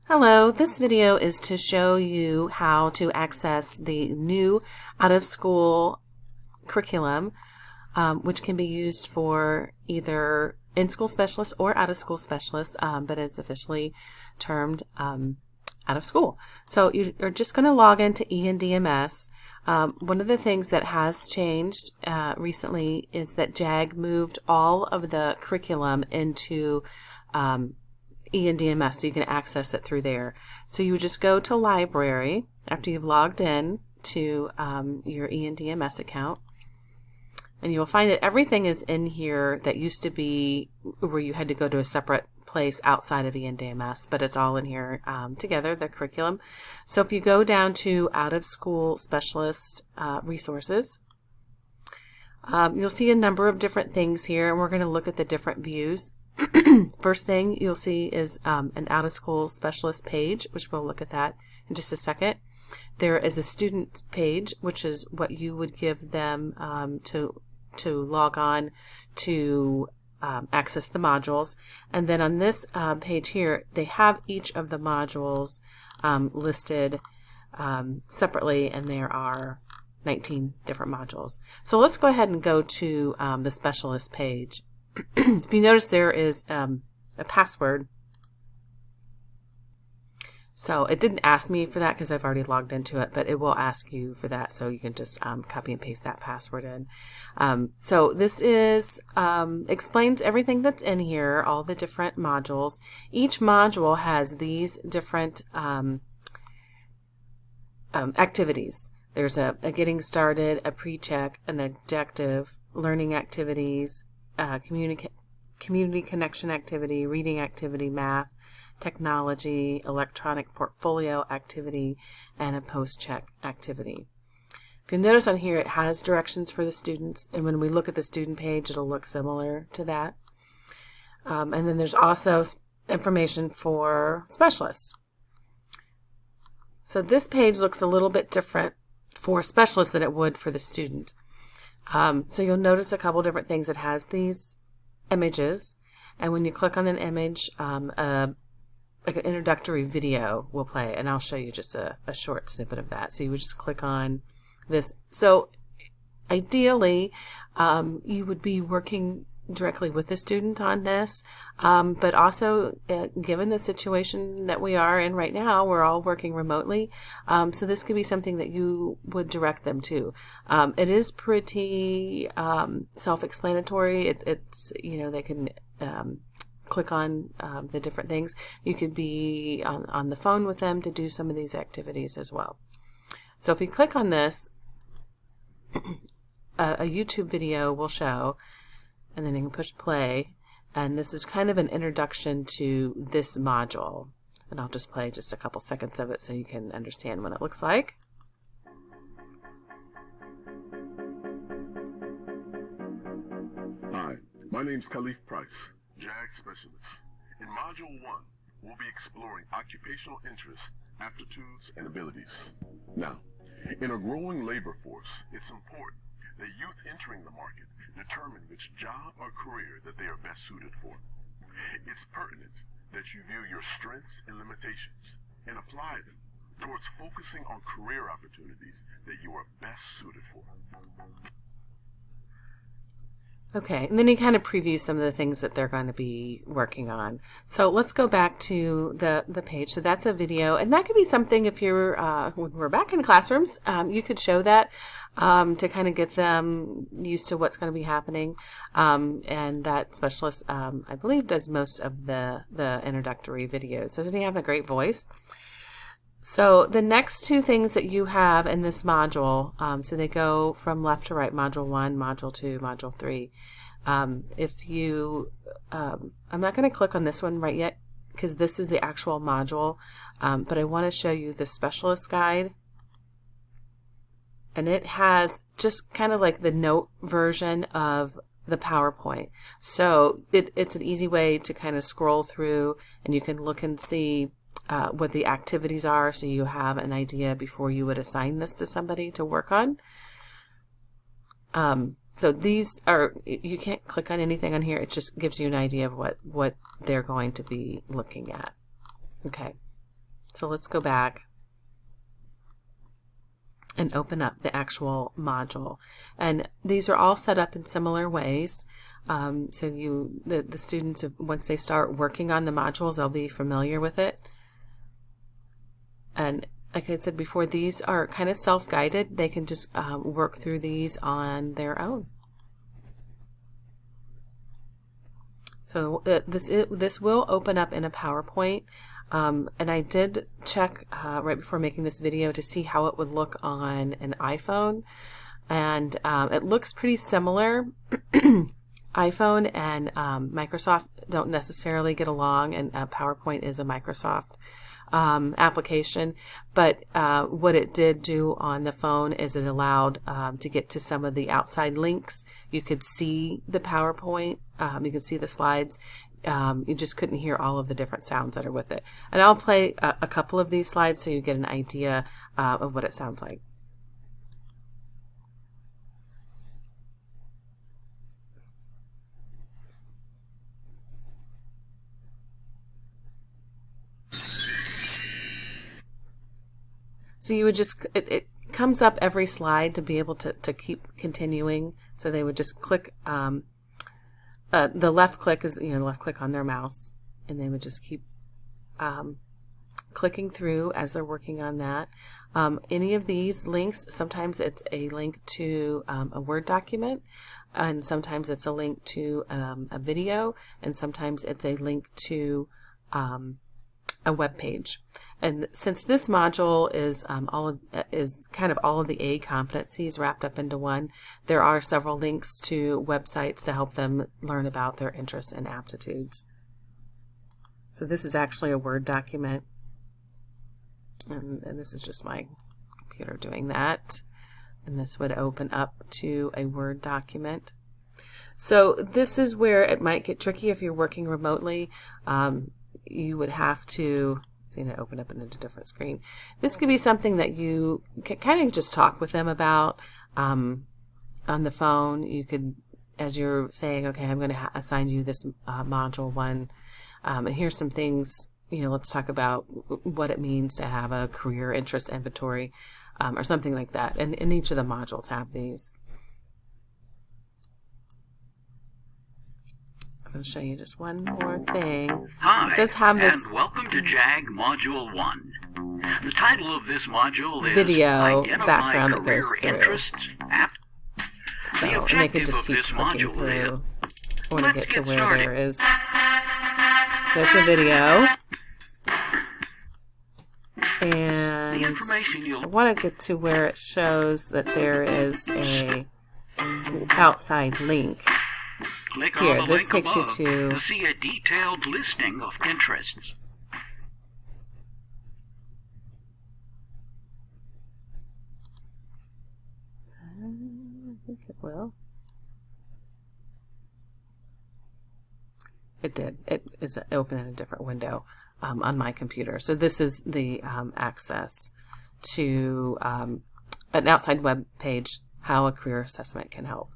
Hello, this video is to show you how to access the new out-of-school curriculum, which can be used for either in-school specialists or out-of-school specialists, but it's officially termed out of school. So you're just going to log into ENDMS. One of the things that has changed recently is that JAG moved all of the curriculum into ENDMS, so you can access it through there. So you would just go to library after you've logged in to your ENDMS account, and you will find that everything is in here that used to be where you had to go to a separate place outside of ENDMS, but it's all in here together, the curriculum. So if you go down to out of school specialist resources, you'll see a number of different things here, and we're going to look at the different views. First thing you'll see is an out-of-school specialist page, which we'll look at that in just a second. There is a student page, which is what you would give them to log on to access the modules. And then on this page here, they have each of the modules listed separately, and there are 19 different modules. So let's go ahead and go to the specialist page. If you notice, there is a password. So it didn't ask me for that because I've already logged into it, but it will ask you for that, so you can just copy and paste that password in. So this is explains everything that's in here, all the different modules. Each module has these different activities. There's a getting started, a pre-check, an objective, learning activities, community connection activity, reading activity, math, technology, electronic portfolio activity, and a post-check activity. If you notice on here, it has directions for the students, and when we look at the student page, it'll look similar to that. And then there's also information for specialists. So this page looks a little bit different for specialists than it would for the student. So you'll notice a couple different things. It has these images, and when you click on an image, like an introductory video will play, and I'll show you just a short snippet of that. So you would just click on this. So ideally, you would be working directly with the student on this, but also given the situation that we are in right now, we're all working remotely, so this could be something that you would direct them to. It is pretty self-explanatory. It's they can click on the different things. You could be on the phone with them to do some of these activities as well. So if you click on this, a YouTube video will show, and then you can push play, and this is kind of an introduction to this module, and I'll just play just a couple seconds of it so you can understand what it looks like. Hi, my name's Khalif Price, JAG Specialist. In Module 1, we'll be exploring occupational interests, aptitudes, and abilities. Now, in a growing labor force, it's important that youth entering the market determine which job or career that they are best suited for. It's pertinent that you view your strengths and limitations and apply them towards focusing on career opportunities that you are best suited for. Okay, and then he kind of previews some of the things that they're going to be working on. So let's go back to the page. So that's a video, and that could be something if you're, when we're back in classrooms, you could show that to kind of get them used to what's going to be happening. And that specialist, I believe, does most of the introductory videos. Doesn't he have a great voice? So the next two things that you have in this module, so they go from left to right, Module 1, Module 2, Module 3. If you, I'm not going to click on this one right yet because this is the actual module, but I want to show you the specialist guide. And it has just kind of like the note version of the PowerPoint. So it's an easy way to kind of scroll through, and you can look and see what the activities are, so you have an idea before you would assign this to somebody to work on. So these are, you can't click on anything on here. It just gives you an idea of what they're going to be looking at. Okay. So let's go back and open up the actual module. And these are all set up in similar ways. So the students, once they start working on the modules, they'll be familiar with it. And like I said before, these are kind of self-guided. They can just work through these on their own. So this will open up in a PowerPoint. And I did check right before making this video to see how it would look on an iPhone. And it looks pretty similar. iPhone and Microsoft don't necessarily get along, and PowerPoint is a Microsoft application, but what it did do on the phone is it allowed to get to some of the outside links. You could see the PowerPoint, you could see the slides. You just couldn't hear all of the different sounds that are with it. And I'll play a couple of these slides so you get an idea of what it sounds like. So you would just, it comes up every slide to be able to keep continuing. So they would just click, the left click is, left click on their mouse, and they would just keep clicking through as they're working on that. Any of these links, sometimes it's a link to a Word document, and sometimes it's a link to a video, and sometimes it's a link to a web page. And since this module is kind of all of the A competencies wrapped up into one, there are several links to websites to help them learn about their interests and aptitudes. So this is actually a Word document, and this is just my computer doing that. And this would open up to a Word document. So this is where it might get tricky if you're working remotely. You would have to open up into a different screen. This could be something that you can kind of just talk with them about on the phone. You could, as you're saying, okay, I'm going to assign you this module 1, and here's some things, let's talk about what it means to have a career interest inventory, or something like that. And each of the modules have these. I'm going to show you just one more thing. Hi, it does have this, and welcome to JAG Module 1. The title of this module is video Identify background that Career goes through. Interests. So, and they can just keep clicking through when I get to where there is. There's a video. And I want to get to where it shows that there is a outside link. Click Here, on the this link takes you above to see a detailed listing of interests. I think it will. It did. It is open in a different window on my computer. So this is the access to an outside web page, how a career assessment can help.